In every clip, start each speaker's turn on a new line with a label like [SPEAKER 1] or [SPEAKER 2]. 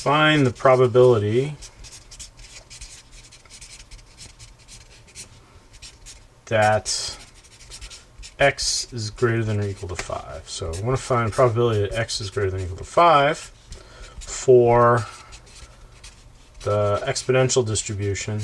[SPEAKER 1] Find the probability that x is greater than or equal to 5. So I want to find probability that x is greater than or equal to 5 for the exponential distribution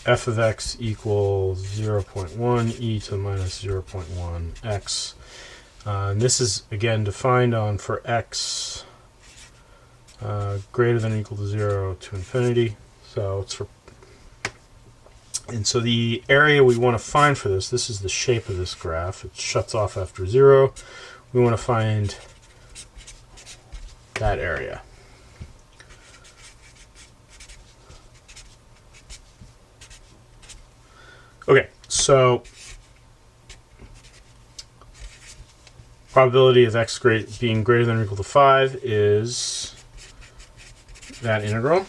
[SPEAKER 1] f of x equals 0.1 e to the minus 0.1 x. And this is again defined on for x greater than or equal to 0 to infinity. So it's for, and so the area we want to find for this is the shape of this graph. It shuts off after 0. We want to find that area. Okay, so probability of x being greater than or equal to 5 is that integral.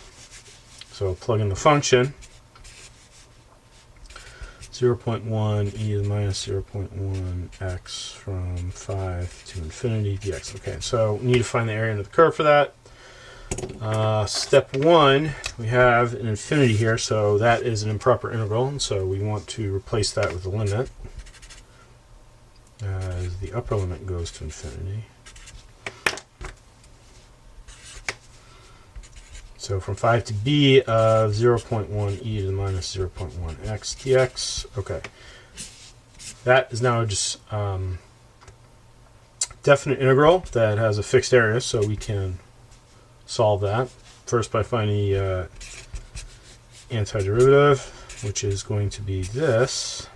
[SPEAKER 1] So plug in the function 0.1 e to the minus 0.1 x from 5 to infinity dx. Okay, so we need to find the area under the curve for that. Step 1, we have an infinity here, so that is an improper integral, and so we want to replace that with a limit as the upper limit goes to infinity. So from 5 to b of 0.1 e to the minus 0.1 x dx. Okay, that is now just definite integral that has a fixed area, so we can solve that first by finding the antiderivative, which is going to be this,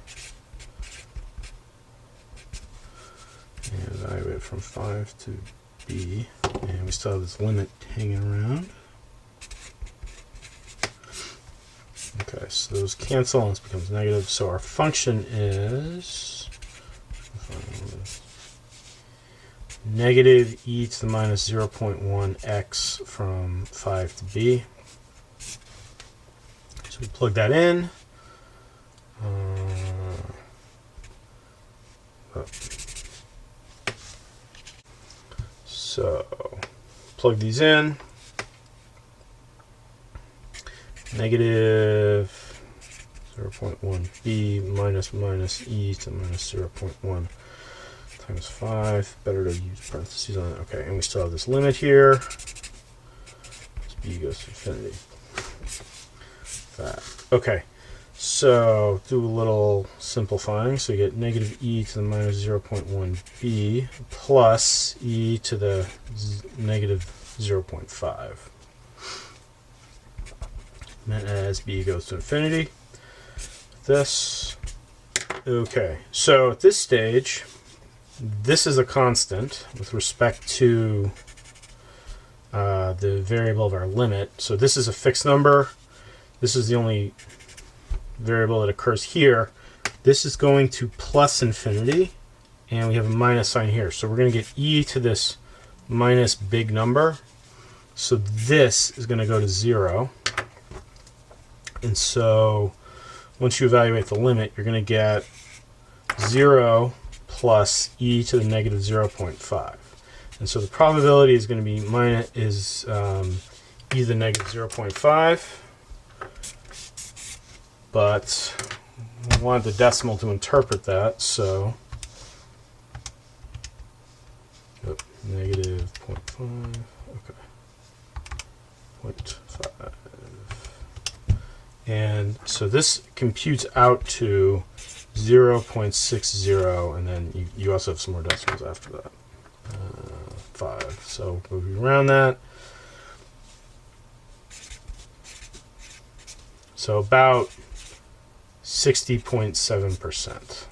[SPEAKER 1] and evaluate from 5 to b, and we still have this limit hanging around. Okay, so those cancel and this becomes negative, so our function is negative e to the minus 0.1 x from 5 to b. So we plug that in. So plug these in. Negative 0.1b minus e to the minus 0.1 times 5. Better to use parentheses on it. Okay, and we still have this limit here. This b goes to infinity. That. Okay, so do a little simplifying. So you get negative e to the minus 0.1b plus e to the negative 0.5. As b goes to infinity. This. Okay, so at this stage, this is a constant with respect to the variable of our limit. So this is a fixed number. This is the only variable that occurs here. This is going to plus infinity, and we have a minus sign here. So we're going to get e to this minus big number. So this is going to go to 0. And so once you evaluate the limit, you're going to get 0 plus e to the negative 0.5. And so the probability is going to be e to the negative 0.5. But we want the decimal to interpret that, so negative 0.5, okay, 0.5. And so this computes out to 0.60, and then you also have some more decimals after that. 5. So if we round that, so about 60.7%.